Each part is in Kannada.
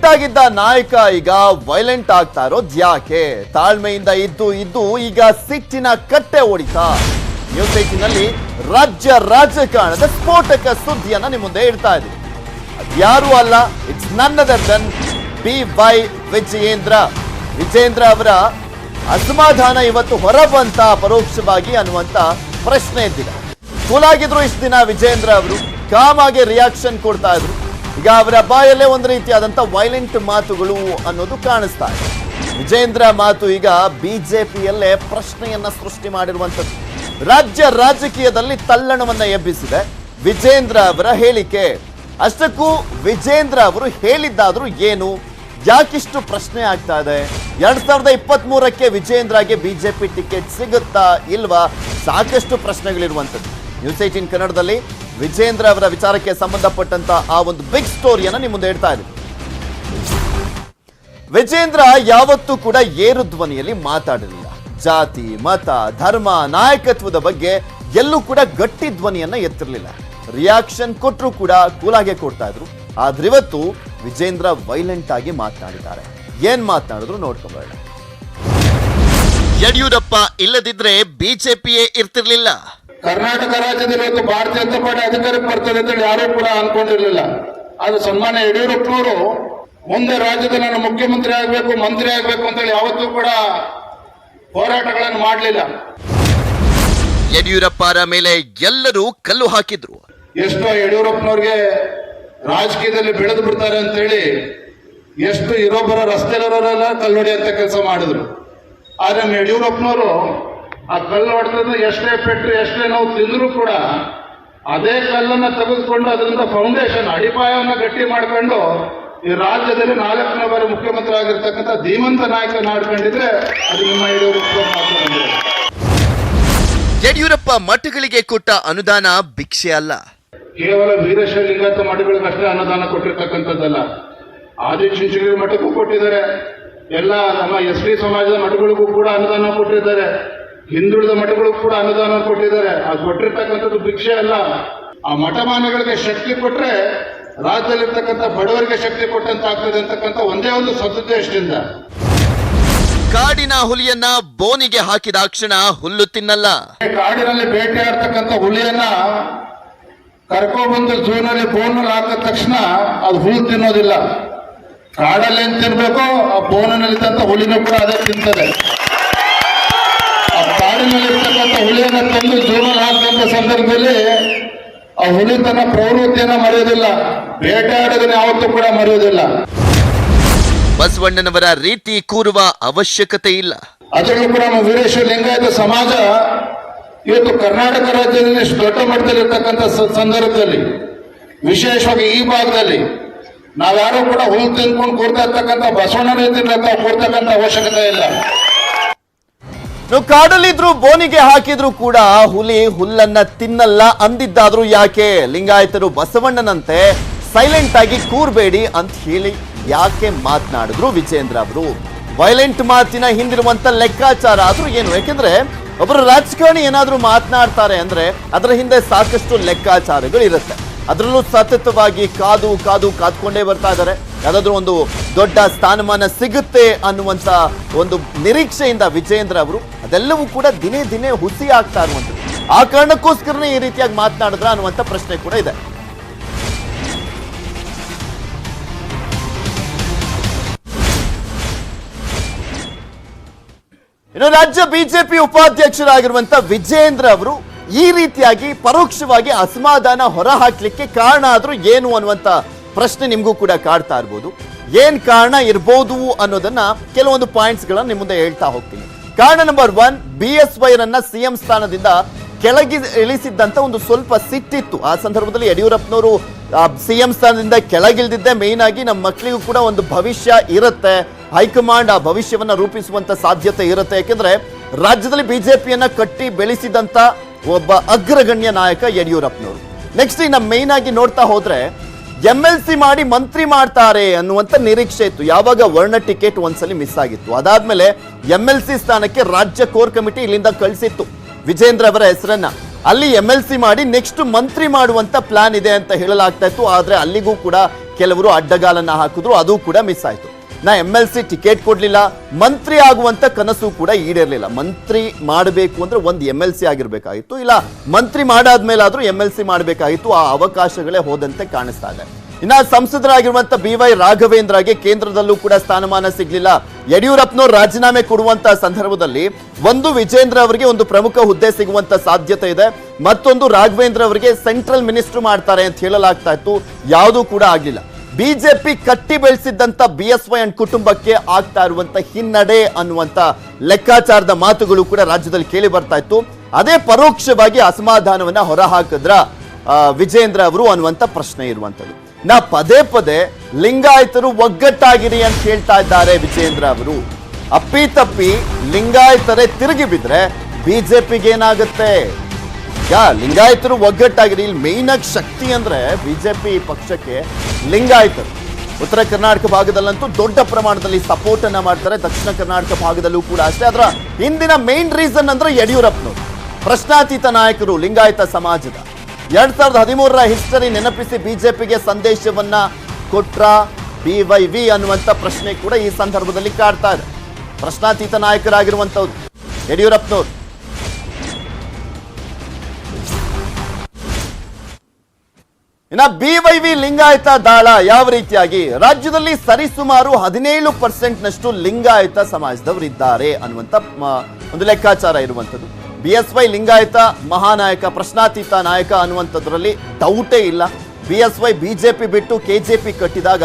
ಸೈಲೆಂಟ್ ಆಗಿದ್ದ ನಾಯಕ ಈಗ ವೈಲೆಂಟ್ ಆಗ್ತಾ ಇರೋದು ಯಾಕೆ? ತಾಳ್ಮೆಯಿಂದ ಇದ್ದು ಈಗ ಸಿಟ್ಟಿನ ಕಟ್ಟೆ ಹೊಡಿತಾ. ನ್ಯೂಸ್ 18ನಲ್ಲಿ ರಾಜ್ಯ ರಾಜಕಾರಣದ ಸ್ಫೋಟಕ ಸುದ್ದಿಯನ್ನ ನಿಮ್ಮ ಮುಂದೆ ಇಡ್ತಾ ಇದ್ದೀವಿ. ಯಾರು ಅಲ್ಲ, ಇಟ್ಸ್ ನನ್ other than BY Vijayendra. Vijayendra ಅವರ ಅಸಮಾಧಾನ ಇವತ್ತು ಹೊರಬಂತ ಪರೋಕ್ಷವಾಗಿ ಅನ್ನುವಂತ ಪ್ರಶ್ನೆ ಎದ್ದಿದೆ. ಕೂಲಾಗಿದ್ರು ಇಷ್ಟು ದಿನ ವಿಜಯೇಂದ್ರ ಅವರು, ಕಾಮ್ ಆಗಿ ರಿಯಾಕ್ಷನ್ ಕೊಡ್ತಾ ಇದ್ರು. ಈಗ ಅವರ ಬಾಯಲ್ಲೇ ಒಂದು ರೀತಿಯಾದಂತ ವೈಲೆಂಟ್ ಮಾತುಗಳು ಅನ್ನೋದು ಕಾಣಿಸ್ತಾ ಇದೆ. ವಿಜಯೇಂದ್ರ ಮಾತು ಈಗ ಬಿಜೆಪಿಯಲ್ಲೇ ಪ್ರಶ್ನೆಯನ್ನ ಸೃಷ್ಟಿ ಮಾಡಿರುವಂತದ್ದು. ರಾಜ್ಯ ರಾಜಕೀಯದಲ್ಲಿ ತಲ್ಲಣವನ್ನ ಎಬ್ಬಿಸಿದೆ ವಿಜಯೇಂದ್ರ ಅವರ ಹೇಳಿಕೆ. ಅಷ್ಟಕ್ಕೂ ವಿಜಯೇಂದ್ರ ಅವರು ಹೇಳಿದ್ದಾದ್ರೂ ಏನು, ಯಾಕಿಷ್ಟು ಪ್ರಶ್ನೆ ಆಗ್ತಾ ಇದೆ? 2023ಕ್ಕೆ ವಿಜಯೇಂದ್ರಗೆ ಬಿಜೆಪಿ ಟಿಕೆಟ್ ಸಿಗುತ್ತಾ ಇಲ್ವಾ? ಸಾಕಷ್ಟು ಪ್ರಶ್ನೆಗಳಿರುವಂತದ್ದು. ನ್ಯೂಸ್ 18 ಕನ್ನಡದಲ್ಲಿ ವಿಜಯೇಂದ್ರ ಅವರ ವಿಚಾರಕ್ಕೆ ಸಂಬಂಧಪಟ್ಟಂತ ಆ ಒಂದು ಬಿಗ್ ಸ್ಟೋರಿಯನ್ನ ನಿಮ್ಮ ಮುಂದೆ ಇಡ್ತಾ ಇದ್ದೀವಿ. ವಿಜಯೇಂದ್ರ ಯಾವತ್ತೂ ಕೂಡ ಏರು ಧ್ವನಿಯಲ್ಲಿ ಮಾತಾಡಲಿಲ್ಲ. ಜಾತಿ, ಮತ, ಧರ್ಮ, ನಾಯಕತ್ವದ ಬಗ್ಗೆ ಎಲ್ಲೂ ಕೂಡ ಗಟ್ಟಿ ಧ್ವನಿಯನ್ನ ಎತ್ತಿರಲಿಲ್ಲ. ರಿಯಾಕ್ಷನ್ ಕೊಟ್ಟರು ಕೂಡ ಕೂಲಾಗೆ ಕೊಡ್ತಾ ಇದ್ರು. ಆದ್ರೆ ಇವತ್ತು ವಿಜಯೇಂದ್ರ ವೈಲೆಂಟ್ ಆಗಿ ಮಾತನಾಡಿದ್ದಾರೆ. ಏನ್ ಮಾತನಾಡಿದ್ರು ನೋಡ್ಕೊಂಬೇಡ. ಯಡಿಯೂರಪ್ಪ ಇಲ್ಲದಿದ್ರೆ ಬಿಜೆಪಿಯೇ ಇರ್ತಿರ್ಲಿಲ್ಲ. ಕರ್ನಾಟಕ ರಾಜ್ಯದಲ್ಲಿ ಇವತ್ತು ಭಾರತೀಯ ಜನತಾ ಪಾರ್ಟಿ ಅಧಿಕಾರಕ್ಕೆ ಬರ್ತದೆ ಅಂತೇಳಿ ಯಾರೂ ಕೂಡ ಅನ್ಕೊಂಡಿರ್ಲಿಲ್ಲ. ಆದ್ರೆ ಸನ್ಮಾನ್ಯ ಯಡಿಯೂರಪ್ಪನವರು ಮುಂದೆ ರಾಜ್ಯದಲ್ಲಿ ನಾನು ಮುಖ್ಯಮಂತ್ರಿ ಆಗ್ಬೇಕು, ಮಂತ್ರಿ ಆಗ್ಬೇಕು ಅಂತೇಳಿ ಯಾವತ್ತೂ ಕೂಡ ಹೋರಾಟಗಳನ್ನು ಮಾಡಲಿಲ್ಲ. ಯಡಿಯೂರಪ್ಪರ ಮೇಲೆ ಎಲ್ಲರೂ ಕಲ್ಲು ಹಾಕಿದ್ರು. ಎಷ್ಟೋ ಯಡಿಯೂರಪ್ಪನವ್ರಿಗೆ ರಾಜಕೀಯದಲ್ಲಿ ಬೆಳೆದು ಬಿಡ್ತಾರೆ ಅಂತೇಳಿ ಎಷ್ಟು ಇರೋಬ್ಬರ ರಸ್ತೆಯವರೆಲ್ಲ ಕಲ್ಲೊಡಿ ಅಂತ ಕೆಲಸ ಮಾಡಿದ್ರು. ಆದ್ರೆ ನಮ್ಮ ಯಡಿಯೂರಪ್ಪನವರು ಆ ಕಲ್ಲು ಹೊಡೆದ ಎಷ್ಟೇ ಪೆಟ್ಟು ಎಷ್ಟೇ ನಾವು ತಿಂದರೂ ಕೂಡ ಅದೇ ಕಲ್ಲನ್ನ ತೆಗೆದುಕೊಂಡು ಅದರಿಂದ ಫೌಂಡೇಶನ್ ಅಡಿಪಾಯವನ್ನ ಗಟ್ಟಿ ಮಾಡ್ಕೊಂಡು ಈ ರಾಜ್ಯದಲ್ಲಿ 4ನೇ ಬಾರಿ ಮುಖ್ಯಮಂತ್ರಿ ಆಗಿರ್ತಕ್ಕಂಥ ಧೀಮಂತ ನಾಯಕ ನಾಡ್ಕೊಂಡಿದ್ರೆ ಅದು ನಿಮ್ಮ ಯಡಿಯೂರಪ್ಪ. ಯಡಿಯೂರಪ್ಪ ಮಠಗಳಿಗೆ ಕೊಟ್ಟ ಅನುದಾನ ಭಿಕ್ಷೆ ಅಲ್ಲ. ಕೇವಲ ವೀರಶೈವ ಲಿಂಗಾಯತ ಮಠಗಳಿಗೆ ಅಷ್ಟೇ ಅನುದಾನ ಕೊಟ್ಟಿರ್ತಕ್ಕಂಥದ್ದಲ್ಲ. ಆದಿಚುಂಚನಗಿರಿ ಮಠಕ್ಕೂ ಕೊಟ್ಟಿದ್ದಾರೆ, ಎಲ್ಲ ನಮ್ಮ ST ಸಮಾಜದ ಮಠಗಳಿಗೂ ಕೂಡ ಅನುದಾನ ಕೊಟ್ಟಿದ್ದಾರೆ, ಹಿಂದುಳಿದ ಮಠಗಳಿಗೂ ಕೂಡ ಅನುದಾನ ಕೊಟ್ಟಿದ್ದಾರೆ. ಅದು ಕೊಟ್ಟಿರ್ತಕ್ಕಂಥದ್ದು ಭಿಕ್ಷೆ ಅಲ್ಲ. ಆ ಮಠಮಾನ್ಯಗಳಿಗೆ ಶಕ್ತಿ ಕೊಟ್ರೆ ರಾಜ್ಯದಲ್ಲಿರ್ತಕ್ಕಂಥ ಬಡವರಿಗೆ ಶಕ್ತಿ ಕೊಟ್ಟಂತ ಆಗ್ತದೆ ಅಂತಕ್ಕಂಥ ಒಂದೇ ಒಂದು ಸದುದ್ದೇಶದಿಂದ ಕಾಡಿನ ಹುಲಿಯನ್ನ ಬೋನಿಗೆ ಹಾಕಿದ ಕ್ಷಣ ಹುಲ್ಲು ತಿನ್ನಲ್ಲ. ಕಾಡಿನಲ್ಲಿ ಬೇಟೆಯಾಡ್ತಕ್ಕಂಥ ಹುಲಿಯನ್ನ ಕರ್ಕೊಂಡ್ಬಂದು ಝೂನಲ್ಲಿ ಬೋನಲ್ಲಿ ಹಾಕಿದ ತಕ್ಷಣ ಅದು ಹುಲ್ಲು ತಿನ್ನೋದಿಲ್ಲ. ಕಾಡಲ್ಲಿ ಏನ್ ತಿನ್ಬೇಕು, ಆ ಬೋನಿನಲ್ಲಿದ್ದಂಥ ಹುಲಿನೂ ಕೂಡ ಅದೇ ತಿಂತದೆ. ಆ ಕಾಡಿನಲ್ಲಿರ್ತಕ್ಕಂಥ ಹುಲಿಯನ್ನ ತಂದು ಝೂನಲ್ಲಿ ಹಾಕಿದಂಥ ಸಂದರ್ಭದಲ್ಲಿ ಆ ಹುಲಿ ತನ್ನ ಪ್ರವೃತ್ತಿಯನ್ನ ಮರೆಯೋದಿಲ್ಲ, ಬೇಟೆಯಾಡೋದನ್ನ ಯಾವತ್ತೂ ಕೂಡ ಮರೆಯೋದಿಲ್ಲ. ಬಸವಣ್ಣನವರ ರೀತಿ ಕೂರುವ ಅವಶ್ಯಕತೆ ಇಲ್ಲ. ಅದರಲ್ಲೂ ಕೂಡ ನಮ್ಮ ವೀರಶೈವ ಲಿಂಗಾಯತ ಸಮಾಜ ಇವತ್ತು ಕರ್ನಾಟಕ ರಾಜ್ಯದಲ್ಲಿ ದೊಡ್ಡ ಮಟ್ಟದಲ್ಲಿರ್ತಕ್ಕಂಥ ಸಂದರ್ಭದಲ್ಲಿ, ವಿಶೇಷವಾಗಿ ಈ ಭಾಗದಲ್ಲಿ ನಾವ್ಯಾರೂ ಕೂಡ ಹುಲ್ಲು ತಿನ್ಕೊಂಡು ಕೂರ್ತಾ ಇರ್ತಕ್ಕಂಥ ಬಸವಣ್ಣ ರೀತಿಯಿಂದ ಕೂರ್ತಕ್ಕಂಥ ಅವಶ್ಯಕತೆ ಇಲ್ಲ. ಕಾಡಲ್ಲಿದ್ರು ಬೋನಿಗೆ ಹಾಕಿದ್ರು ಕೂಡ ಹುಲಿ ಹುಲ್ಲನ್ನ ತಿನ್ನಲ್ಲ ಅಂದಿದ್ದಾದ್ರೂ ಯಾಕೆ ಲಿಂಗಾಯತರು ಬಸವಣ್ಣನಂತೆ ಸೈಲೆಂಟ್ ಆಗಿ ಕೂರ್ಬೇಡಿ ಅಂತ ಹೇಳಿ ಯಾಕೆ ಮಾತನಾಡಿದ್ರು ವಿಜಯೇಂದ್ರ ಅವರು? ವೈಲೆಂಟ್ ಮಾತಿನ ಹಿಂದಿರುವಂತ ಲೆಕ್ಕಾಚಾರ ಆದ್ರೂ ಏನು? ಯಾಕೆಂದ್ರೆ ಒಬ್ಬರು ರಾಜಕಾರಣಿ ಏನಾದ್ರೂ ಮಾತನಾಡ್ತಾರೆ ಅಂದ್ರೆ ಅದರ ಹಿಂದೆ ಸಾಕಷ್ಟು ಲೆಕ್ಕಾಚಾರಗಳು ಇರುತ್ತೆ. ಅದರಲ್ಲೂ ಸತತವಾಗಿ ಕಾದ್ಕೊಂಡೇ ಬರ್ತಾ ಇದ್ದಾರೆ. ಯಾವ್ದಾದ್ರು ಒಂದು ದೊಡ್ಡ ಸ್ಥಾನಮಾನ ಸಿಗುತ್ತೆ ಅನ್ನುವಂತ ಒಂದು ನಿರೀಕ್ಷೆಯಿಂದ ವಿಜಯೇಂದ್ರ ಅವರು ಅದೆಲ್ಲವೂ ಕೂಡ ದಿನೇ ದಿನೇ ಹುಸಿ ಆಗ್ತಾ ಇರುವಂಥದ್ದು. ಆ ಕಾರಣಕ್ಕೋಸ್ಕರನೇ ಈ ರೀತಿಯಾಗಿ ಮಾತನಾಡಿದ್ರ ಅನ್ನುವಂಥ ಪ್ರಶ್ನೆ ಕೂಡ ಇದೆ. ಇನ್ನು ರಾಜ್ಯ ಬಿಜೆಪಿ ಉಪಾಧ್ಯಕ್ಷರಾಗಿರುವಂತ ವಿಜಯೇಂದ್ರ ಅವರು ಈ ರೀತಿಯಾಗಿ ಪರೋಕ್ಷವಾಗಿ ಅಸಮಾಧಾನ ಹೊರಹಾಕ್ಲಿಕ್ಕೆ ಕಾರಣ ಆದ್ರೂ ಏನು ಅನ್ನುವಂತ ಪ್ರಶ್ನೆ ನಿಮಗೂ ಕೂಡ ಕಾಡ್ತಾ ಇರ್ಬೋದು. ಏನ್ ಕಾರಣ ಇರ್ಬೋದು ಅನ್ನೋದನ್ನ ಕೆಲವೊಂದು ಪಾಯಿಂಟ್ಸ್ ಗಳನ್ನ ನಿಮ್ಮ ಮುಂದೆ ಹೇಳ್ತಾ ಹೋಗ್ತೀನಿ. ಕಾರಣ ನಂಬರ್ 1, BSY ರನ್ನ CM ಸ್ಥಾನದಿಂದ ಕೆಳಗೆ ಇಳಿಸಿದ್ದಂತ ಒಂದು ಸ್ವಲ್ಪ ಸಿಟ್ಟಿತ್ತು. ಆ ಸಂದರ್ಭದಲ್ಲಿ ಯಡಿಯೂರಪ್ಪನವರು CM ಸ್ಥಾನದಿಂದ ಕೆಳಗಿಳಿದಿದ್ದೆ ಮೇನ್ ಆಗಿ ನಮ್ಮ ಮಕ್ಕಳಿಗೂ ಕೂಡ ಒಂದು ಭವಿಷ್ಯ ಇರುತ್ತೆ, ಹೈಕಮಾಂಡ್ ಆ ಭವಿಷ್ಯವನ್ನ ರೂಪಿಸುವಂತ ಸಾಧ್ಯತೆ ಇರುತ್ತೆ. ಯಾಕೆಂದ್ರೆ ರಾಜ್ಯದಲ್ಲಿ ಬಿಜೆಪಿಯನ್ನ ಕಟ್ಟಿ ಬೆಳೆಸಿದಂತ ಒಬ್ಬ ಅಗ್ರಗಣ್ಯ ನಾಯಕ ಯಡಿಯೂರಪ್ಪನವರು. ನೆಕ್ಸ್ಟ್ ಇನ್ನ ಮೇನ್ ಆಗಿ ನೋಡ್ತಾ ಹೋದ್ರೆ MLC ಮಾಡಿ ಮಂತ್ರಿ ಮಾಡ್ತಾರೆ ಅನ್ನುವಂತ ನಿರೀಕ್ಷೆ ಇತ್ತು. ಯಾವಾಗ ವರ್ಣ ಟಿಕೆಟ್ ಒಂದ್ಸಲಿ ಮಿಸ್ ಆಗಿತ್ತು, ಅದಾದ್ಮೇಲೆ MLC ಸ್ಥಾನಕ್ಕೆ ರಾಜ್ಯ ಕೋರ್ ಕಮಿಟಿ ಇಲ್ಲಿಂದ ಕಳಿಸಿತ್ತು ವಿಜಯೇಂದ್ರ ಅವರ ಹೆಸರನ್ನ. ಅಲ್ಲಿ MLC ಮಾಡಿ ನೆಕ್ಸ್ಟ್ ಮಂತ್ರಿ ಮಾಡುವಂತ ಪ್ಲಾನ್ ಇದೆ ಅಂತ ಹೇಳಲಾಗ್ತಾ ಇತ್ತು. ಆದ್ರೆ ಅಲ್ಲಿಗೂ ಕೂಡ ಕೆಲವರು ಅಡ್ಡಗಾಲನ್ನ ಹಾಕಿದ್ರು, ಅದು ಕೂಡ ಮಿಸ್ ಆಯ್ತು. MLC ಟಿಕೆಟ್ ಕೊಡ್ಲಿಲ್ಲ, ಮಂತ್ರಿ ಆಗುವಂತ ಕನಸು ಕೂಡ ಈಡೇರ್ಲಿಲ್ಲ. ಮಂತ್ರಿ ಮಾಡಬೇಕು ಅಂದ್ರೆ ಒಂದು MLC ಆಗಿರ್ಬೇಕಾಗಿತ್ತು, ಇಲ್ಲ ಮಂತ್ರಿ ಮಾಡಾದ್ಮೇಲಾದ್ರೂ MLC ಮಾಡಬೇಕಾಗಿತ್ತು. ಆ ಅವಕಾಶಗಳೇ ಹೋದಂತೆ ಕಾಣಿಸ್ತಾ ಇದೆ. ಇನ್ನ ಸಂಸದರಾಗಿರುವಂತ BY ರಾಘವೇಂದ್ರಗೆ ಕೇಂದ್ರದಲ್ಲೂ ಕೂಡ ಸ್ಥಾನಮಾನ ಸಿಗ್ಲಿಲ್ಲ. ಯಡಿಯೂರಪ್ಪನವರು ರಾಜೀನಾಮೆ ಕೊಡುವಂತ ಸಂದರ್ಭದಲ್ಲಿ ಒಂದು ವಿಜೇಂದ್ರ ಅವರಿಗೆ ಒಂದು ಪ್ರಮುಖ ಹುದ್ದೆ ಸಿಗುವಂತ ಸಾಧ್ಯತೆ ಇದೆ, ಮತ್ತೊಂದು ರಾಘವೇಂದ್ರ ಅವರಿಗೆ ಸೆಂಟ್ರಲ್ ಮಿನಿಸ್ಟರ್ ಮಾಡ್ತಾರೆ ಅಂತ ಹೇಳಲಾಗ್ತಾ ಇತ್ತು. ಯಾವುದೂ ಕೂಡ ಆಗ್ಲಿಲ್ಲ. ಬಿಜೆಪಿ ಕಟ್ಟಿ ಬೆಳೆಸಿದ್ದಂತ BSY ಅಂಡ್ ಕುಟುಂಬಕ್ಕೆ ಆಗ್ತಾ ಇರುವಂತ ಹಿನ್ನಡೆ ಅನ್ನುವಂತ ಲೆಕ್ಕಾಚಾರದ ಮಾತುಗಳು ಕೂಡ ರಾಜ್ಯದಲ್ಲಿ ಕೇಳಿ ಬರ್ತಾ ಇತ್ತು. ಅದೇ ಪರೋಕ್ಷವಾಗಿ ಅಸಮಾಧಾನವನ್ನ ಹೊರಹಾಕಿದ್ರ ವಿಜೇಂದ್ರ ಅವರು ಅನ್ನುವಂತ ಪ್ರಶ್ನೆ ಇರುವಂತದ್ದು. ಪದೇ ಪದೇ ಲಿಂಗಾಯತರು ಒಗ್ಗಟ್ಟಾಗಿರಿ ಅಂತ ಹೇಳ್ತಾ ಇದ್ದಾರೆ ವಿಜೇಂದ್ರ ಅವರು. ಅಪ್ಪಿತಪ್ಪಿ ಲಿಂಗಾಯತರೇ ತಿರುಗಿ ಬಿದ್ರೆ ಬಿಜೆಪಿಗೆ ಏನಾಗುತ್ತೆ? ಲಿಂಗಾಯತರು ಒಗ್ಗಟ್ಟಾಗಿರಿ. ಇಲ್ಲಿ ಮೇನ್ ಆಗಿ ಶಕ್ತಿ ಅಂದ್ರೆ ಬಿಜೆಪಿ ಪಕ್ಷಕ್ಕೆ ಲಿಂಗಾಯತರು. ಉತ್ತರ ಕರ್ನಾಟಕ ಭಾಗದಲ್ಲಂತೂ ದೊಡ್ಡ ಪ್ರಮಾಣದಲ್ಲಿ ಸಪೋರ್ಟ್ ಅನ್ನ ಮಾಡ್ತಾರೆ, ದಕ್ಷಿಣ ಕರ್ನಾಟಕ ಭಾಗದಲ್ಲೂ ಕೂಡ ಅಷ್ಟೇ. ಅದರ ಹಿಂದಿನ ಮೇನ್ ರೀಸನ್ ಅಂದ್ರೆ ಯಡಿಯೂರಪ್ಪನವರು, ಪ್ರಶ್ನಾತೀತ ನಾಯಕರು ಲಿಂಗಾಯತ ಸಮಾಜದ. 2013ರ ಹಿಸ್ಟರಿ ನೆನಪಿಸಿ ಬಿಜೆಪಿಗೆ ಸಂದೇಶವನ್ನ ಕೊಟ್ರ BYV ಅನ್ನುವಂತ ಪ್ರಶ್ನೆ ಕೂಡ ಈ ಸಂದರ್ಭದಲ್ಲಿ ಕಾಡ್ತಾ ಇದೆ. ಪ್ರಶ್ನಾತೀತ ನಾಯಕರಾಗಿರುವಂತವ್ರು ಯಡಿಯೂರಪ್ಪನವರು. ಇನ್ನ BYV ಲಿಂಗಾಯತ ದಾಳ ಯಾವ ರೀತಿಯಾಗಿ ರಾಜ್ಯದಲ್ಲಿ ಸರಿಸುಮಾರು 17% ನಷ್ಟು ಲಿಂಗಾಯತ ಸಮಾಜದವರಿದ್ದಾರೆ ಅನ್ನುವಂತ ಒಂದು ಲೆಕ್ಕಾಚಾರ ಇರುವಂತದ್ದು. BSY ಲಿಂಗಾಯತ ಮಹಾನಾಯಕ, ಪ್ರಶ್ನಾತೀತ ನಾಯಕ ಅನ್ನುವಂಥದ್ರಲ್ಲಿ ಡೌಟೇ ಇಲ್ಲ. BSY ಬಿಜೆಪಿ ಬಿಟ್ಟು KJP ಕಟ್ಟಿದಾಗ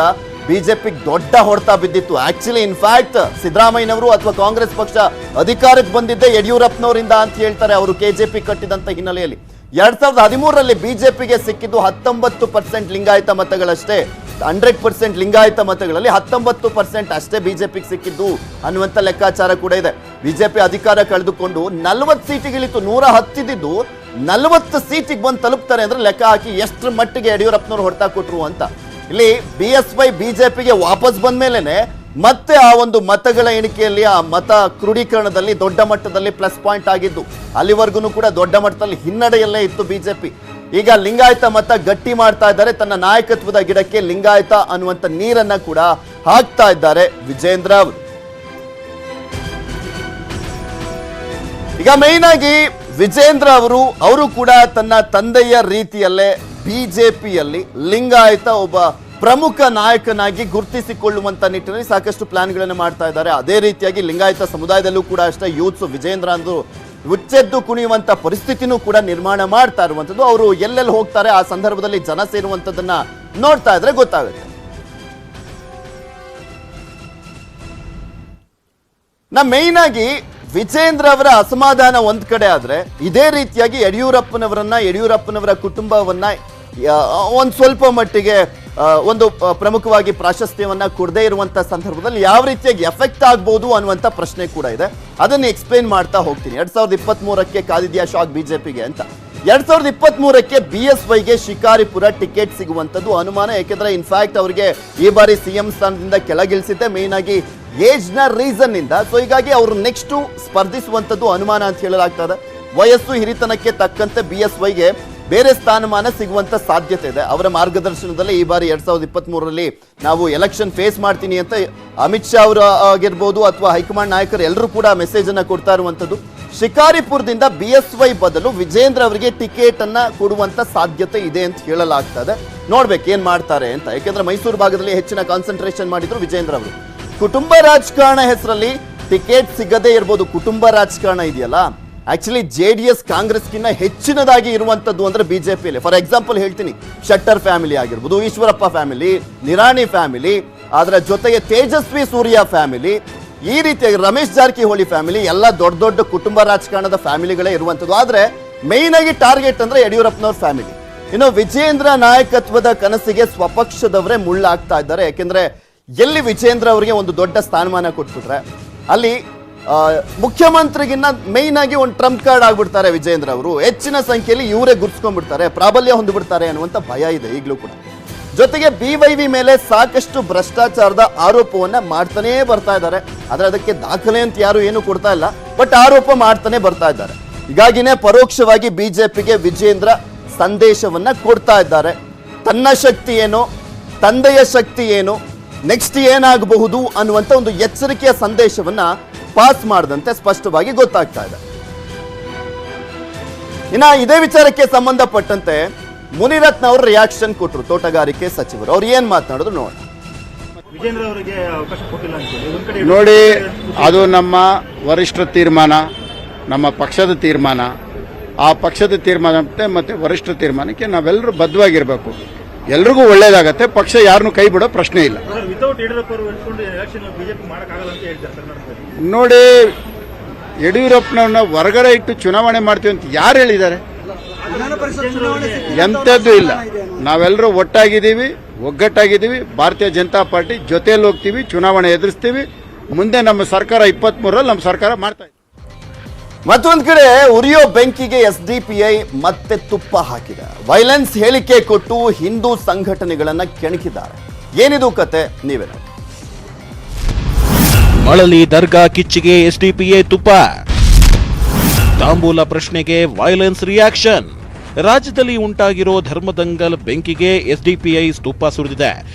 ಬಿಜೆಪಿಗೆ ದೊಡ್ಡ ಹೊಡೆತ ಬಿದ್ದಿತ್ತು. ಆಕ್ಚುಲಿ ಇನ್ಫ್ಯಾಕ್ಟ್ ಸಿದ್ದರಾಮಯ್ಯನವರು ಅಥವಾ ಕಾಂಗ್ರೆಸ್ ಪಕ್ಷ ಅಧಿಕಾರಕ್ಕೆ ಬಂದಿದ್ದೆ ಯಡಿಯೂರಪ್ಪನವರಿಂದ ಅಂತ ಹೇಳ್ತಾರೆ ಅವರು KJP ಕಟ್ಟಿದಂತ ಹಿನ್ನೆಲೆಯಲ್ಲಿ. 2013ರಲ್ಲಿ ಬಿಜೆಪಿಗೆ ಸಿಕ್ಕಿದ್ದು 19% ಲಿಂಗಾಯತ ಮತಗಳಷ್ಟೇ. 100% ಲಿಂಗಾಯತ ಮತಗಳಲ್ಲಿ 19% ಅಷ್ಟೇ ಬಿಜೆಪಿಗೆ ಸಿಕ್ಕಿದ್ದು ಅನ್ನುವಂಥ ಲೆಕ್ಕಾಚಾರ ಕೂಡ ಇದೆ. ಬಿಜೆಪಿ ಅಧಿಕಾರ ಕಳೆದುಕೊಂಡು 40 ಸೀಟಿಗಿಳಿತು. 110 ಇದ್ದಿದ್ದು 40 ಸೀಟಿಗೆ ಬಂದು ತಲುಪ್ತಾರೆ ಅಂದ್ರೆ ಲೆಕ್ಕ ಹಾಕಿ ಎಷ್ಟರ ಮಟ್ಟಿಗೆ ಯಡಿಯೂರಪ್ಪನವರು ಹೊಡೆತ ಕೊಟ್ರು ಅಂತ. ಇಲ್ಲಿ BSY ಬಿಜೆಪಿಗೆ ವಾಪಸ್ ಬಂದ ಮೇಲೆನೆ ಮತ್ತೆ ಆ ಒಂದು ಮತಗಳ ಎಣಿಕೆಯಲ್ಲಿ, ಆ ಮತ ಕ್ರೋಢೀಕರಣದಲ್ಲಿ ದೊಡ್ಡ ಮಟ್ಟದಲ್ಲಿ ಪ್ಲಸ್ ಪಾಯಿಂಟ್ ಆಗಿದ್ದು. ಅಲ್ಲಿವರೆಗೂ ಕೂಡ ದೊಡ್ಡ ಮಟ್ಟದಲ್ಲಿ ಹಿನ್ನಡೆಯಲ್ಲೇ ಇತ್ತು ಬಿಜೆಪಿ. ಈಗ ಲಿಂಗಾಯತ ಮತ ಗಟ್ಟಿ ಮಾಡ್ತಾ ಇದ್ದಾರೆ. ತನ್ನ ನಾಯಕತ್ವದ ಗಿಡಕ್ಕೆ ಲಿಂಗಾಯತ ಅನ್ನುವಂತ ನೀರನ್ನ ಕೂಡ ಹಾಕ್ತಾ ಇದ್ದಾರೆ ವಿಜೇಂದ್ರ ಅವರು. ಈಗ ಮೈನ್ ಆಗಿ ವಿಜೇಂದ್ರ ಅವರು ಕೂಡ ತನ್ನ ತಂದೆಯ ರೀತಿಯಲ್ಲೇ ಬಿಜೆಪಿಯಲ್ಲಿ ಲಿಂಗಾಯತ ಒಬ್ಬ ಪ್ರಮುಖ ನಾಯಕನಾಗಿ ಗುರುತಿಸಿಕೊಳ್ಳುವಂತ ನಿಟ್ಟಿನಲ್ಲಿ ಸಾಕಷ್ಟು ಪ್ಲಾನ್ಗಳನ್ನು ಮಾಡ್ತಾ ಇದ್ದಾರೆ. ಅದೇ ರೀತಿಯಾಗಿ ಲಿಂಗಾಯತ ಸಮುದಾಯದಲ್ಲೂ ಕೂಡ ಅಷ್ಟೇ ಯೂತ್ಸ್ ವಿಜೇಂದ್ರ ಅಂದ್ರು ಉಚ್ಚೆದ್ದು ಕುಣಿಯುವಂತ ಪರಿಸ್ಥಿತಿನೂ ಕೂಡ ನಿರ್ಮಾಣ ಮಾಡ್ತಾ ಇರುವಂತದ್ದು. ಅವರು ಎಲ್ಲೆಲ್ಲಿ ಹೋಗ್ತಾರೆ ಆ ಸಂದರ್ಭದಲ್ಲಿ ಜನ ಸೇರುವಂತದನ್ನ ನೋಡ್ತಾ ಇದ್ರೆ ಗೊತ್ತಾಗುತ್ತೆ. ಮೇನ್ ಆಗಿ ವಿಜೇಂದ್ರ ಅವರ ಅಸಮಾಧಾನ ಒಂದ್ ಕಡೆ ಆದ್ರೆ, ಇದೇ ರೀತಿಯಾಗಿ ಯಡಿಯೂರಪ್ಪನವರ ಕುಟುಂಬವನ್ನ ಒಂದ್ ಸ್ವಲ್ಪ ಮಟ್ಟಿಗೆ ಒಂದು ಪ್ರಮುಖವಾಗಿ ಪ್ರಾಶಸ್ತ್ಯವನ್ನ ಕೊಡದೇ ಇರುವಂತ ಸಂದರ್ಭದಲ್ಲಿ ಯಾವ ರೀತಿಯಾಗಿ ಎಫೆಕ್ಟ್ ಆಗ್ಬಹುದು ಅನ್ನುವಂತ ಪ್ರಶ್ನೆ ಕೂಡ ಇದೆ. ಅದನ್ನ ಎಕ್ಸ್ಪ್ಲೇನ್ ಮಾಡ್ತಾ ಹೋಗ್ತೀನಿ. 2023ಕ್ಕೆ ಕಾದಿದ್ಯಾ ಶಾಕ್ ಬಿಜೆಪಿಗೆ ಅಂತ. 2023ಕ್ಕೆ BSYಗೆ ಶಿಕಾರಿಪುರ ಟಿಕೆಟ್ ಸಿಗುವಂತದ್ದು ಅನುಮಾನ. ಯಾಕೆಂದ್ರೆ ಇನ್ಫ್ಯಾಕ್ಟ್ ಅವರಿಗೆ ಈ ಬಾರಿ CM ಸ್ಥಾನದಿಂದ ಕೆಳಗಿಳಿಸಿದ್ದೆ ಮೇನ್ ಆಗಿ ಏಜ್ ನ ರೀಸನ್ ಇಂದ. ಸೊ ಹೀಗಾಗಿ ಅವರು ನೆಕ್ಸ್ಟ್ ಸ್ಪರ್ಧಿಸುವಂತದ್ದು ಅನುಮಾನ ಅಂತ ಹೇಳಲಾಗ್ತದೆ. ವಯಸ್ಸು ಹಿರಿತನಕ್ಕೆ ತಕ್ಕಂತೆ BSYಗೆ ಬೇರೆ ಸ್ಥಾನಮಾನ ಸಿಗುವಂತ ಸಾಧ್ಯತೆ ಇದೆ. ಅವರ ಮಾರ್ಗದರ್ಶನದಲ್ಲಿ ಈ ಬಾರಿ 2023ರಲ್ಲಿ ನಾವು ಎಲೆಕ್ಷನ್ ಫೇಸ್ ಮಾಡ್ತೀನಿ ಅಂತ ಅಮಿತ್ ಶಾ ಅವರು ಆಗಿರ್ಬೋದು ಅಥವಾ ಹೈಕಮಾಂಡ್ ನಾಯಕರು ಎಲ್ಲರೂ ಕೂಡ ಮೆಸೇಜ್ ಅನ್ನ ಕೊಡ್ತಾ ಇರುವಂತದ್ದು. ಶಿಕಾರಿಪುರದಿಂದ BSY ಬದಲು ವಿಜೇಂದ್ರ ಅವರಿಗೆ ಟಿಕೆಟ್ ಅನ್ನ ಕೊಡುವಂತ ಸಾಧ್ಯತೆ ಇದೆ ಅಂತ ಹೇಳಲಾಗ್ತದೆ. ನೋಡ್ಬೇಕು ಏನ್ ಮಾಡ್ತಾರೆ ಅಂತ. ಯಾಕೆಂದ್ರೆ ಮೈಸೂರು ಭಾಗದಲ್ಲಿ ಹೆಚ್ಚಿನ ಕಾನ್ಸಂಟ್ರೇಷನ್ ಮಾಡಿದ್ರು ವಿಜೇಂದ್ರ ಅವರು. ಕುಟುಂಬ ರಾಜಕಾರಣ ಹೆಸರಲ್ಲಿ ಟಿಕೆಟ್ ಸಿಗದೇ ಇರ್ಬೋದು. ಕುಟುಂಬ ರಾಜಕಾರಣ ಇದೆಯಲ್ಲ, ಆಕ್ಚುಲಿ JDS ಕಾಂಗ್ರೆಸ್ಗಿನ್ನ ಹೆಚ್ಚಿನದಾಗಿ ಇರುವಂತದ್ದು ಅಂದ್ರೆ ಬಿಜೆಪಿಯಲ್ಲಿ. ಫಾರ್ ಎಕ್ಸಾಂಪಲ್ ಹೇಳ್ತೀನಿ, ಶೆಟ್ಟರ್ ಫ್ಯಾಮಿಲಿ ಆಗಿರ್ಬೋದು, ಈಶ್ವರಪ್ಪ ಫ್ಯಾಮಿಲಿ, ನಿರಾಣಿ ಫ್ಯಾಮಿಲಿ, ಅದರ ಜೊತೆಗೆ ತೇಜಸ್ವಿ ಸೂರ್ಯ ಫ್ಯಾಮಿಲಿ, ಈ ರೀತಿಯಾಗಿ ರಮೇಶ್ ಜಾರಕಿಹೊಳಿ ಫ್ಯಾಮಿಲಿ, ಎಲ್ಲ ದೊಡ್ಡ ದೊಡ್ಡ ಕುಟುಂಬ ರಾಜಕಾರಣದ ಫ್ಯಾಮಿಲಿಗಳೇ ಇರುವಂತದ್ದು. ಆದ್ರೆ ಮೈನ್ ಆಗಿ ಟಾರ್ಗೆಟ್ ಅಂದ್ರೆ ಯಡಿಯೂರಪ್ಪನವ್ರ ಫ್ಯಾಮಿಲಿ. ಇನ್ನು ವಿಜೇಂದ್ರ ನಾಯಕತ್ವದ ಕನಸಿಗೆ ಸ್ವಪಕ್ಷದವರೇ ಮುಳ್ಳಾಗ್ತಾ ಇದ್ದಾರೆ. ಯಾಕೆಂದ್ರೆ ಎಲ್ಲಿ ವಿಜೇಂದ್ರ ಅವರಿಗೆ ಒಂದು ದೊಡ್ಡ ಸ್ಥಾನಮಾನ ಕೊಟ್ಬಿಟ್ರೆ ಅಲ್ಲಿ ಮುಖ್ಯಮಂತ್ರಿಗಿನ್ನ ಮೈನ್ ಆಗಿ ಒಂದು ಟ್ರಂಪ್ ಕಾರ್ಡ್ ಆಗ್ಬಿಡ್ತಾರೆ ವಿಜೇಂದ್ರ ಅವರು. ಹೆಚ್ಚಿನ ಸಂಖ್ಯೆಯಲ್ಲಿ ಇವರೇ ಗುರ್ಸ್ಕೊಂಡ್ಬಿಡ್ತಾರೆ, ಪ್ರಾಬಲ್ಯ ಹೊಂದ್ಬಿಡ್ತಾರೆ ಅನ್ನುವಂಥ ಭಯ ಇದೆ ಈಗಲೂ ಕೂಡ. ಜೊತೆಗೆ BYV ಮೇಲೆ ಸಾಕಷ್ಟು ಭ್ರಷ್ಟಾಚಾರದ ಆರೋಪವನ್ನ ಮಾಡ್ತಾನೇ ಬರ್ತಾ ಇದ್ದಾರೆ. ಆದ್ರೆ ಅದಕ್ಕೆ ದಾಖಲೆ ಅಂತ ಯಾರು ಏನು ಕೊಡ್ತಾ ಇಲ್ಲ, ಬಟ್ ಆರೋಪ ಮಾಡ್ತಾನೆ ಬರ್ತಾ ಇದ್ದಾರೆ. ಹೀಗಾಗಿನೇ ಪರೋಕ್ಷವಾಗಿ ಬಿಜೆಪಿಗೆ ವಿಜೇಂದ್ರ ಸಂದೇಶವನ್ನ ಕೊಡ್ತಾ ಇದ್ದಾರೆ. ತನ್ನ ಶಕ್ತಿ ಏನು, ತಂದೆಯ ಶಕ್ತಿ ಏನು, ನೆಕ್ಸ್ಟ್ ಏನಾಗಬಹುದು ಅನ್ನುವಂಥ ಒಂದು ಎಚ್ಚರಿಕೆಯ ಸಂದೇಶವನ್ನ ಪಾಸ್ ಮಾಡದಂತೆ ಸ್ಪಷ್ಟವಾಗಿ ಗೊತ್ತಾಗ್ತಾ ಇದೆ. ಇನ್ನ ಇದೇ ವಿಚಾರಕ್ಕೆ ಸಂಬಂಧಪಟ್ಟಂತೆ ಮುನಿರತ್ನ ಅವರು ರಿಯಾಕ್ಷನ್ ಕೊಟ್ಟರು, ತೋಟಗಾರಿಕೆ ಸಚಿವರು. ಅವ್ರು ಏನ್ ಮಾತನಾಡಿದ್ರು ನೋಡಿ. ವಿಜೇಂದ್ರ ಅವರಿಗೆ ಅವಕಾಶ ಕೊಟ್ಟಿಲ್ಲ ಅಂತ ನೋಡಿ, ಅದು ನಮ್ಮ ವರಿಷ್ಠರ ತೀರ್ಮಾನ, ನಮ್ಮ ಪಕ್ಷದ ತೀರ್ಮಾನ. ಆ ಪಕ್ಷದ ತೀರ್ಮಾನ ಮತ್ತೆ ವರಿಷ್ಠರ ತೀರ್ಮಾನಕ್ಕೆ ನಾವೆಲ್ಲರೂ ಬದ್ಧವಾಗಿರಬೇಕು. ಎಲ್ರಿಗೂ ಒಳ್ಳೇದಾಗತ್ತೆ. ಪಕ್ಷ ಯಾರನ್ನೂ ಕೈ ಬಿಡೋ ಪ್ರಶ್ನೆ ಇಲ್ಲ. ವಿತೌಟ್ ಯಡಿಯೂರಪ್ಪ ಅವರು ಹೇಳ್ಕೊಂಡು ಎಲೆಕ್ಷನ್ ಬಿಜೆಪಿ ಮಾಡಕ್ಕಾಗಲ್ಲ ಅಂತ ಹೇಳ್ತಾರೆ ಕರ್ನಾಟಕದಲ್ಲಿ. ನೋಡಿ, ಯಡಿಯೂರಪ್ಪನವ್ರನ್ನ ಹೊರಗಡೆ ಇಟ್ಟು ಚುನಾವಣೆ ಮಾಡ್ತೀವಿ ಅಂತ ಯಾರು ಹೇಳಿದ್ದಾರೆ? ಎಂಥದ್ದು ಇಲ್ಲ. ನಾವೆಲ್ಲರೂ ಒಟ್ಟಾಗಿದ್ದೀವಿ, ಒಗ್ಗಟ್ಟಾಗಿದ್ದೀವಿ. ಭಾರತೀಯ ಜನತಾ ಪಾರ್ಟಿ ಜೊತೆಯಲ್ಲಿ ಹೋಗ್ತೀವಿ, ಚುನಾವಣೆ ಎದುರಿಸ್ತೀವಿ. ಮುಂದೆ ನಮ್ಮ ಸರ್ಕಾರ 23ರಲ್ಲಿ ನಮ್ಮ ಸರ್ಕಾರ ಮಾಡ್ತಾ ಇದೆ. ಮತ್ತೊಂದು ಕಡೆ ಉರಿಯೋ ಬೆಂಕಿಗೆ ಎಸ್ಡಿಪಿಐ ಮತ್ತೆ ತುಪ್ಪ ಹಾಕಿದೆ. ವೈಲೆನ್ಸ್ ಹೇಳಿಕೆ ಕೊಟ್ಟು ಹಿಂದೂ ಸಂಘಟನೆಗಳನ್ನ ಕೆಣಕಿದ್ದಾರೆ. ಏನಿದು ಕತೆ, ನೀವೇ ನೋಡಿ. ಮಳಲಿ ದರ್ಗಾ ಕಿಚ್ಚಿಗೆ ಎಸ್ಡಿಪಿಐ ತುಪ್ಪ, ತಾಂಬೂಲ ಪ್ರಶ್ನೆಗೆ ವೈಲೆನ್ಸ್ ರಿಯಾಕ್ಷನ್. ರಾಜ್ಯದಲ್ಲಿ ಉಂಟಾಗಿರೋ ಧರ್ಮದಂಗಲ್ ಬೆಂಕಿಗೆ ಎಸ್ಡಿಪಿಐ ತುಪ್ಪ ಸುರಿದಿದೆ.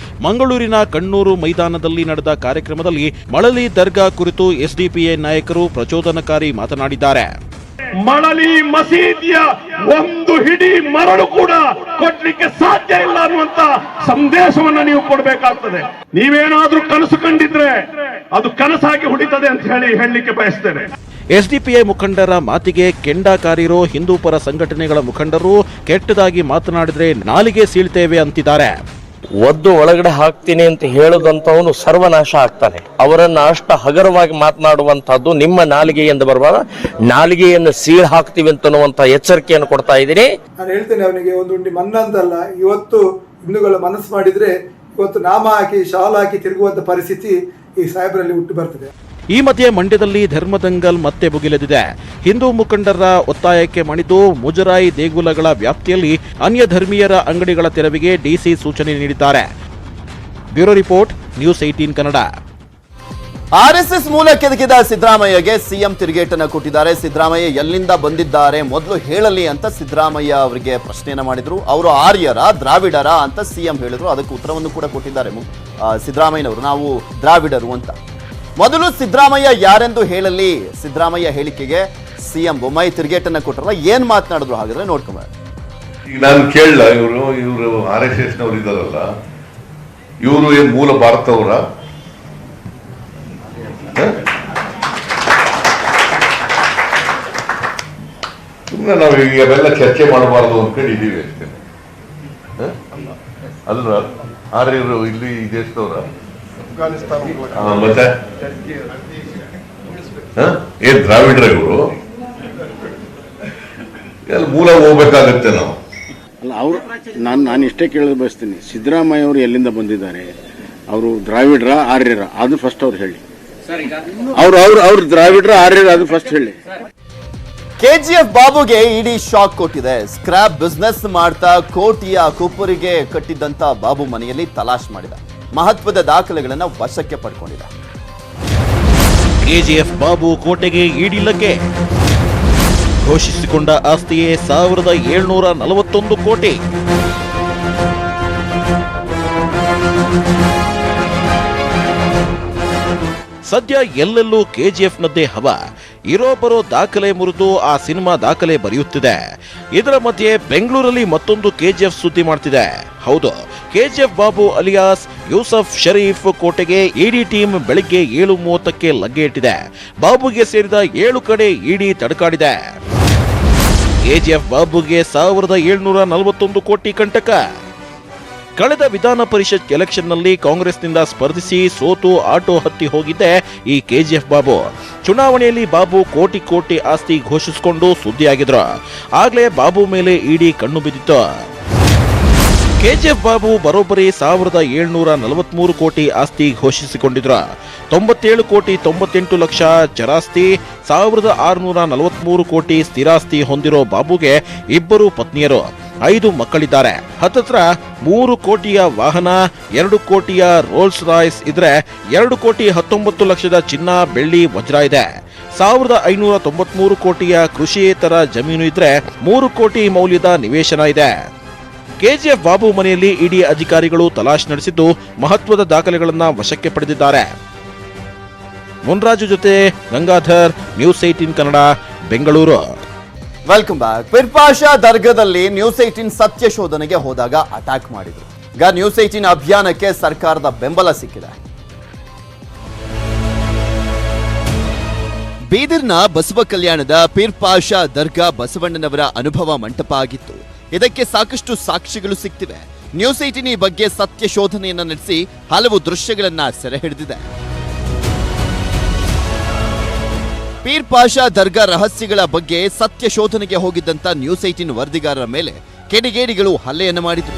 ಮಂಗಳೂರಿನ ಕಣ್ಣೂರು ಮೈದಾನದಲ್ಲಿ ನಡೆದ ಕಾರ್ಯಕ್ರಮದಲ್ಲಿ ಮಳಲಿ ದರ್ಗಾ ಕುರಿತು ಎಸ್ಡಿಪಿಐ ನಾಯಕರು ಪ್ರಚೋದನಕಾರಿ ಮಾತನಾಡಿದ್ದಾರೆ. ಮಳಲಿ ಮಸೀದಿಯ ಒಂದು ಹಿಡಿ ಮರಳು ಕೂಡ ಕೊಡ್ಲಿಕ್ಕೆ ಸಾಧ್ಯ ಇಲ್ಲ ಅನ್ನುವಂತ ಸಂದೇಶವನ್ನ ನೀವು ಕೊಡಬೇಕಾಗ್ತದೆ. ನೀವೇನಾದ್ರೂ ಕನಸು ಕಂಡಿದ್ರೆ ಅದು ಕನಸಾಗಿ ಹುಡಿತದೆ ಅಂತ ಹೇಳಲಿಕ್ಕೆ ಬಯಸ್ತೇನೆ. ಎಸ್ಡಿಪಿಐ ಮುಖಂಡರ ಮಾತಿಗೆ ಕೆಂಡ ಕಾರಿರೋ ಹಿಂದೂ ಪರ ಸಂಘಟನೆಗಳ ಮುಖಂಡರು ಕೆಟ್ಟದಾಗಿ ಮಾತನಾಡಿದ್ರೆ ನಾಲಿಗೆ ಸೀಳ್ತೇವೆ ಅಂತಿದ್ದಾರೆ. ಒದ್ದು ಒಳಗಡೆ ಹಾಕ್ತೀನಿ ಅಂತ ಹೇಳದಂತವನು ಸರ್ವನಾಶ ಆಗ್ತಾನೆ. ಅವರನ್ನ ಅಷ್ಟ ಹಗರವಾಗಿ ಮಾತನಾಡುವಂತಹದ್ದು ನಿಮ್ಮ ನಾಲಿಗೆಯಿಂದ ಬರಬಾರ, ನಾಲಿಗೆಯನ್ನು ಸೀಳ್ ಹಾಕ್ತಿವಿ ಅಂತನ್ನುವಂತ ಎಚ್ಚರಿಕೆಯನ್ನು ಕೊಡ್ತಾ ಇದ್ದೀನಿ. ನಾನು ಹೇಳ್ತೇನೆ ಅವನಿಗೆ, ಒಂದು ಉಂಡಿ ಮಣ್ಣಂತಲ್ಲ, ಇವತ್ತು ಹಿಂದೂಗಳ ಮನಸ್ಸು ಮಾಡಿದ್ರೆ ಇವತ್ತು ನಾಮ ಹಾಕಿ ಶಾಲ್ ಹಾಕಿ ತಿರುಗುವಂತ ಪರಿಸ್ಥಿತಿ ಈ ಸಾಹೇಬರಲ್ಲಿ ಹುಟ್ಟು ಬರ್ತದೆ. ಈ ಮಧ್ಯೆ ಮಂಡ್ಯದಲ್ಲಿ ಧರ್ಮದಂಗಲ್ ಮತ್ತೆ ಭುಗಿಲೆದಿದೆ. ಹಿಂದೂ ಮುಖಂಡರ ಒತ್ತಾಯಕ್ಕೆ ಮಣಿದು ಮುಜರಾಯಿ ದೇಗುಲಗಳ ವ್ಯಾಪ್ತಿಯಲ್ಲಿ ಅನ್ಯ ಧರ್ಮೀಯರ ಅಂಗಡಿಗಳ ತೆರವಿಗೆ ಡಿಸಿ ಸೂಚನೆ ನೀಡಿದ್ದಾರೆ. Bureau report, news 18 Kannada. RSS ಮೂಲ ಕೆದಕಿದ ಸಿದ್ದರಾಮಯ್ಯಗೆ ಸಿಎಂ ತಿರುಗೇಟನ್ನು ಕೊಟ್ಟಿದ್ದಾರೆ. ಸಿದ್ದರಾಮಯ್ಯ ಎಲ್ಲಿಂದ ಬಂದಿದ್ದಾರೆ ಮೊದಲು ಹೇಳಲಿ ಅಂತ ಸಿದ್ದರಾಮಯ್ಯ ಅವರಿಗೆ ಪ್ರಶ್ನೆಯನ್ನ ಮಾಡಿದ್ರು. ಅವರು ಆರ್ಯರ, ದ್ರಾವಿಡರ ಅಂತ ಸಿಎಂ ಹೇಳಿದ್ರು. ಅದಕ್ಕೆ ಉತ್ತರವನ್ನು ಕೂಡ ಕೊಟ್ಟಿದ್ದಾರೆ ಸಿದ್ದರಾಮಯ್ಯನವರು, ನಾವು ದ್ರಾವಿಡರು ಅಂತ. ಮೊದಲು ಸಿದ್ದರಾಮಯ್ಯ ಯಾರೆಂದು ಹೇಳಲಿ. ಸಿದ್ದರಾಮಯ್ಯ ಹೇಳಿಕೆಗೆ ಸಿಎಂ ಬೊಮ್ಮಾಯಿ ತಿರುಗೇಟನ್ನ ಕೊಟ್ಟರಲ್ಲ, ಏನ್ ಮಾತನಾಡಿದ್ರು ಹಾಗಾದ್ರೆ ನೋಡ್ಕೊಂಬ. ಈಗ ನಾನು ಕೇಳಲ್ಲ, ಇವರು RSS ನವರು ಇದಾರಲ್ಲ, ಇವರು ಏನ್ ಮೂಲ ಭಾರತವರ? ಸುಮ್ಮನೆ ನಾವು ಇವೆಲ್ಲ ಚರ್ಚೆ ಮಾಡಬಾರ್ದು ಅಂದ್ಕೊಂಡು ಇದೀವಿ ಅಷ್ಟೇ ಅಲ್ವಾ? ಆರ್ಯರು ಇಲ್ಲಿ ಈ ದೇಶದವರ ಮತ್ತೆ ಏನ್ ದ್ರಾವಿಡ್ರ ಇವರು? ಮೂಲ ಹೋಗ್ಬೇಕಾಗತ್ತೆ ನಾವು. ಅವರು ನಾನು ಇಷ್ಟೇ ಕೇಳೋದು ಬಯಸ್ತೀನಿ, ಸಿದ್ದರಾಮಯ್ಯ ಅವರು ಎಲ್ಲಿಂದ ಬಂದಿದ್ದಾರೆ? ಅವರು ದ್ರಾವಿಡ್ರ, ಆರ್ಯರ? ಅದು ಫಸ್ಟ್ ಅವ್ರು ಹೇಳಿ. ಅವ್ರು ದ್ರಾವಿಡ್ರ, ಆರ್ಯರ? ಅದು ಫಸ್ಟ್ ಹೇಳಿ. ಕೆಜಿಎಫ್ ಬಾಬುಗೆ ಇಡಿ ಶಾಕ್ ಕೊಟ್ಟಿದೆ. ಸ್ಕ್ರಾಪ್ ಬಿಸ್ನೆಸ್ ಮಾಡ್ತಾ ಕೋಟಿಯ ಕುಪ್ಪರಿಗೆ ಕಟ್ಟಿದ್ದಂತ ಬಾಬು ಮನೆಯಲ್ಲಿ ತಲಾಶ್ ಮಾಡಿದ. ಮಹತ್ವದ ದಾಖಲೆಗಳನ್ನು ವಶಕ್ಕೆ ಪಡ್ಕೊಂಡಿದೆ. ಕೆಜಿಎಫ್ ಬಾಬು ಕೋಟೆಗೆ ಇಡಿಲಕ್ಕೆ ಘೋಷಿಸಿಕೊಂಡ ಆಸ್ತಿಯೇ 1741 ಕೋಟಿ. ಸದ್ಯ ಎಲ್ಲೆಲ್ಲೂ ಕೆಜಿಎಫ್ನದ್ದೇ ಹವಾ. ಇರೋ ಬರೋ ದಾಖಲೆ ಮುರಿದು ಆ ಸಿನಿಮಾ ದಾಖಲೆ ಬರೆಯುತ್ತಿದೆ. ಇದರ ಮಧ್ಯೆ ಬೆಂಗಳೂರಲ್ಲಿ ಮತ್ತೊಂದು ಕೆಜಿಎಫ್ ಸುದ್ದಿ ಮಾಡ್ತಿದೆ. ಹೌದು, ಕೆಜಿಎಫ್ ಬಾಬು ಅಲಿಯಾಸ್ ಯೂಸಫ್ ಶರೀಫ್ ಕೋಟೆಗೆ ಇಡಿ ಟೀಮ್ ಬೆಳಿಗ್ಗೆ 7:30ಕ್ಕೆ ಲಗ್ಗೆ ಇಟ್ಟಿದೆ. ಬಾಬುಗೆ ಸೇರಿದ 7 ಕಡೆ ಇಡಿ ತಡಕಾಡಿದೆ. ಕೆಜಿಎಫ್ ಬಾಬುಗೆ 1741 ಕೋಟಿ ಕಂಟಕ. ಕಳೆದ ವಿಧಾನ ಪರಿಷತ್ ಎಲೆಕ್ಷನ್ನಲ್ಲಿ ಕಾಂಗ್ರೆಸ್ನಿಂದ ಸ್ಪರ್ಧಿಸಿ ಸೋತು ಆಟೋ ಹತ್ತಿ ಹೋಗಿದ್ದೆ ಈ ಕೆಜಿಎಫ್ ಬಾಬು. ಚುನಾವಣೆಯಲ್ಲಿ ಬಾಬು ಕೋಟಿ ಆಸ್ತಿ ಘೋಷಿಸಿಕೊಂಡು ಸುದ್ದಿಯಾಗಿದ್ರು. ಆಗ್ಲೇ ಬಾಬು ಮೇಲೆ ಇಡಿ ಕಣ್ಣು ಬಿದ್ದಿತ್ತು. ಕೆಜಿಎಫ್ ಬಾಬು ಬರೋಬ್ಬರಿ 1743 ಕೋಟಿ ಆಸ್ತಿ ಘೋಷಿಸಿಕೊಂಡಿದ್ರು. 97 ಕೋಟಿ 98 ಲಕ್ಷ ಚರಾಸ್ತಿ, 1643 ಕೋಟಿ ಸ್ಥಿರಾಸ್ತಿ ಹೊಂದಿರೋ ಬಾಬುಗೆ 2 ಪತ್ನಿಯರು. 5 ಮಕ್ಕಳಿದ್ದಾರೆ. ಹತ್ತತ್ರ 3 ಕೋಟಿಯ ವಾಹನ, 2 ಕೋಟಿಯ ರೋಲ್ಸ್ ರಾಯ್ಸ್ ಇದ್ರೆ 2 ಕೋಟಿ 19 ಲಕ್ಷದ ಚಿನ್ನ, ಬೆಳ್ಳಿ, ವಜ್ರ ಇದೆ. 1593 ಕೋಟಿಯ ಕೃಷಿಯೇತರ ಜಮೀನು ಇದ್ರೆ 3 ಕೋಟಿ ಮೌಲ್ಯದ ನಿವೇಶನ ಇದೆ. ಕೆಜಿಎಫ್ ಬಾಬು ಮನೆಯಲ್ಲಿ ಇಡಿ ಅಧಿಕಾರಿಗಳು ತಲಾಶ್ ನಡೆಸಿದ್ದು ಮಹತ್ವದ ದಾಖಲೆಗಳನ್ನ ವಶಕ್ಕೆ ಪಡೆದಿದ್ದಾರೆ. ಮುನ್ರಾಜು ಜೊತೆ Gangadhar, news 18 Kannada, Bengaluru. Welcome back. Pirpasha ದರ್ಗಾದಲ್ಲಿ ನ್ಯೂಸ್ 18 ಸತ್ಯ ಶೋಧನೆಗೆ ಹೋದಾಗ ಅಟ್ಯಾಕ್ ಮಾಡಿದ್ರು. ಈಗ ನ್ಯೂಸ್ 18 ಅಭಿಯಾನಕ್ಕೆ ಸರ್ಕಾರದ ಬೆಂಬಲ ಸಿಕ್ಕಿದೆ. ಬೀದರ್ನ ಬಸವ ಕಲ್ಯಾಣದ ಪಿರ್ಪಾಷಾ ದರ್ಗಾ ಬಸವಣ್ಣನವರ ಅನುಭವ ಮಂಟಪ ಆಗಿತ್ತು. ಇದಕ್ಕೆ ಸಾಕಷ್ಟು ಸಾಕ್ಷಿಗಳು ಸಿಗ್ತಿವೆ. ನ್ಯೂಸ್ 18 ಈ ಬಗ್ಗೆ ಸತ್ಯ ಶೋಧನೆಯನ್ನ ನಡೆಸಿ ಹಲವು ದೃಶ್ಯಗಳನ್ನ ಸೆರೆ ಹಿಡಿದಿದೆ. ಪೀರ್ ಪಾಷಾ ದರ್ಗಾ ರಹಸ್ಯಗಳ ಬಗ್ಗೆ ಸತ್ಯ ಶೋಧನೆಗೆ ಹೋಗಿದ್ದಂತ ನ್ಯೂಸ್ 18 ವರದಿಗಾರರ ಮೇಲೆ ಕಿಡಿಗೇಡಿಗಳು ಹಲ್ಲೆಯನ್ನು ಮಾಡಿದರು.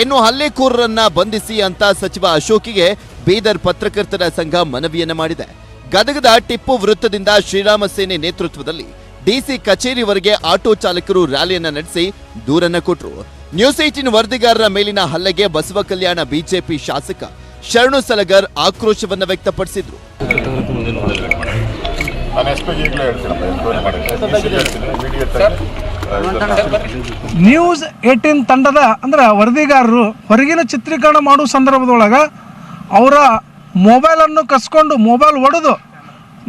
ಇನ್ನು ಹಲ್ಲೆಕೋರರನ್ನ ಬಂಧಿಸಿ ಅಂತ ಸಚಿವ ಅಶೋಕಿಗೆ ಬೀದರ್ ಪತ್ರಕರ್ತರ ಸಂಘ ಮನವಿಯನ್ನ ಮಾಡಿದೆ. ಗದಗದ ಟಿಪ್ಪು ವೃತ್ತದಿಂದ ಶ್ರೀರಾಮ ಸೇನೆ ನೇತೃತ್ವದಲ್ಲಿ ಡಿಸಿ ಕಚೇರಿವರೆಗೆ ಆಟೋ ಚಾಲಕರು ರ್ಯಾಲಿಯನ್ನ ನಡೆಸಿ ದೂರನ್ನ ಕೊಟ್ಟರು. ನ್ಯೂಸ್ 18 ವರದಿಗಾರರ ಮೇಲಿನ ಹಲ್ಲೆಗೆ ಬಸವ ಕಲ್ಯಾಣ ಬಿಜೆಪಿ ಶಾಸಕ ಶರಣು ಸಲಗರ್ ಆಕ್ರೋಶವನ್ನ ವ್ಯಕ್ತಪಡಿಸಿದ್ರು. ನ್ಯೂಸ್ 18 ತಂಡದ ಅಂದ್ರೆ ವರದಿಗಾರರು ಹೊರಗಿನ ಚಿತ್ರೀಕರಣ ಮಾಡುವ ಸಂದರ್ಭದೊಳಗ ಅವರ ಮೊಬೈಲನ್ನು ಕಸ್ಕೊಂಡು ಮೊಬೈಲ್ ಒಡೆದು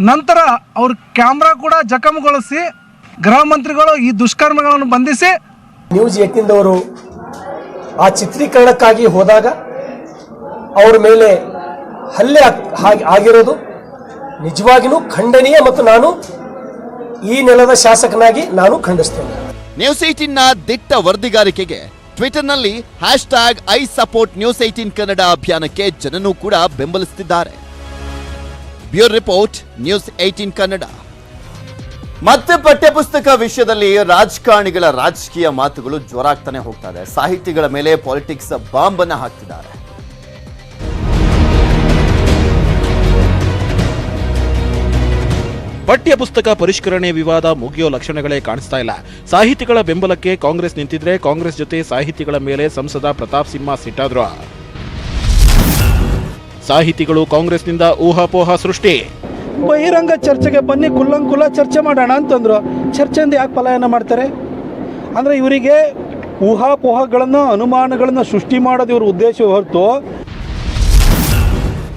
ನಂತರ ಅವ್ರ ಕ್ಯಾಮ್ರಾ ಕೂಡ ಜಖಮಗೊಳಿಸಿ ಗೃಹ ಮಂತ್ರಿಗಳು ಈ ದುಷ್ಕರ್ಮಗಳನ್ನು ಬಂಧಿಸಿ ನ್ಯೂಸ್ 18ದವರು ಆ ಚಿತ್ರೀಕರಣಕ್ಕಾಗಿ ಹೋದಾಗ ಅವರ ಮೇಲೆ ಹಲ್ಲೆ ಆಗಿರೋದು ನಿಜವಾಗಿಯೂ ಖಂಡನೀಯ ಮತ್ತು ನಾನು ಈ ನೆಲದ ಶಾಸಕನಾಗಿ ನಾನು ಖಂಡಿಸ್ತೇನೆ. ನ್ಯೂಸ್ 18ನ ದಿಟ್ಟ ವರದಿಗಾರಿಕೆಗೆ ಟ್ವಿಟರ್ನಲ್ಲಿ #ಐ ಸಪೋರ್ಟ್ ನ್ಯೂಸ್ 18 ಕನ್ನಡ ಅಭಿಯಾನಕ್ಕೆ ಜನನೂ ಕೂಡ ಬೆಂಬಲಿಸುತ್ತಿದ್ದಾರೆ. Bureau report, news 18 Kannada. ಮತ್ತೆ ಪಠ್ಯಪುಸ್ತಕ ವಿಷಯದಲ್ಲಿ ರಾಜಕಾರಣಿಗಳ ರಾಜಕೀಯ ಮಾತುಗಳು ಜೋರಾಗ್ತಾನೆ ಹೋಗ್ತಾ ಇದೆ. ಸಾಹಿತಿಗಳ ಮೇಲೆ ಪಾಲಿಟಿಕ್ಸ್ ಬಾಂಬ್ ಅನ್ನ ಹಾಕ್ತಿದ್ದಾರೆ. ಪಠ್ಯ ಪುಸ್ತಕ ಪರಿಷ್ಕರಣೆ ವಿವಾದ ಮುಗಿಯೋ ಲಕ್ಷಣಗಳೇ ಕಾಣಿಸ್ತಾ ಇಲ್ಲ. ಸಾಹಿತಿಗಳ ಬೆಂಬಲಕ್ಕೆ ಕಾಂಗ್ರೆಸ್ ನಿಂತಿದ್ರೆ ಕಾಂಗ್ರೆಸ್ ಜೊತೆ ಸಾಹಿತಿಗಳ ಮೇಲೆ ಸಂಸದ ಪ್ರತಾಪ್ ಸಿಂಹ ಸಿಟ್ಟಾದ್ರು. ಸಾಹಿತಿಗಳು ಕಾಂಗ್ರೆಸ್ನಿಂದ ಊಹಾಪೋಹ ಸೃಷ್ಟಿ. ಬಹಿರಂಗ ಚರ್ಚೆಗೆ ಬನ್ನಿ, ಕುಲ್ಲಂಕುಲ ಚರ್ಚೆ ಮಾಡೋಣ ಅಂತಂದ್ರು. ಚರ್ಚೆಯಿಂದ ಯಾಕೆ ಪಲಾಯನ ಮಾಡ್ತಾರೆ? ಅಂದ್ರೆ ಇವರಿಗೆ ಊಹಾಪೋಹಗಳನ್ನು, ಅನುಮಾನಗಳನ್ನು ಸೃಷ್ಟಿ ಮಾಡೋದು ಇವ್ರ ಉದ್ದೇಶ ಹೊರತು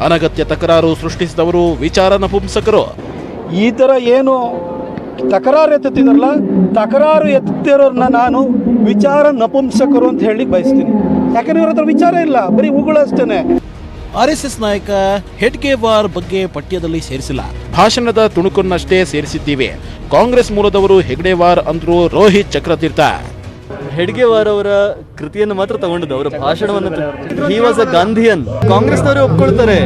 ಅನಗತ್ಯ ತಕರಾರು ಸೃಷ್ಟಿಸಿದವರು ವಿಚಾರ ನಪುಂಸಕರು. ಈ ಥರ ಏನು ತಕರಾರು ಎತ್ತುತ್ತಿದ್ದಾರಲ್ಲ, ತಕರಾರು ಎತ್ತುತ್ತಿರೋರನ್ನ ನಾನು ವಿಚಾರ ನಪುಂಸಕರು ಅಂತ ಹೇಳಿ ಬಯಸ್ತೀನಿ. ಯಾಕಂದ್ರೆ ಇವ್ರ ಹತ್ರ ವಿಚಾರ ಇಲ್ಲ, ಬರೀ ಉಗುಳಷ್ಟೇನೆ. RSS ನಾಯಕ ಹೆಡ್ಗೇವಾರ್ ಬಗ್ಗೆ ಪಠ್ಯದಲ್ಲಿ ಸೇರಿಸಿಲ್ಲ, ಭಾಷಣದ ತುಣುಕನ್ನಷ್ಟೇ ಸೇರಿಸಿದ್ದೀವಿ. ಕಾಂಗ್ರೆಸ್ ಮೂಲದವರು ಹೆಗ್ಡೇವಾರ್ ಅಂದ್ರು ರೋಹಿತ್ ಚಕ್ರತೀರ್ಥ. ಹೆಡ್ಗೇವಾರ್ ಅವರ ಕೃತಿಯನ್ನು ಮಾತ್ರ ತಗೊಂಡದ್ದು, ಅವರ ಭಾಷಣವನ್ನು. He was a Gandhian. ಕಾಂಗ್ರೆಸ್ನವರೇ ಒಪ್ಕೊಳ್ತಾರೆ.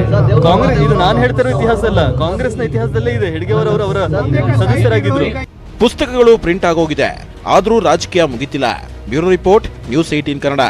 ಕಾಂಗ್ರೆಸ್, ಇದು ನಾನು ಹೇಳ್ತಿರೋ ಇತಿಹಾಸ ಅಲ್ಲ, ಕಾಂಗ್ರೆಸ್ನ ಇತಿಹಾಸದಲ್ಲೇ ಇದೆ. ಹೆಡ್ಗೇವಾರ್ ಅವರು ಅವರ ಸದಸ್ಯರಾಗಿದ್ರು. ಪುಸ್ತಕಗಳು ಪ್ರಿಂಟ್ ಆಗೋಗಿದೆ, ಆದ್ರೂ ರಾಜಕೀಯ ಮುಗಿತಿಲ್ಲ. Bureau report, news 18 Kannada.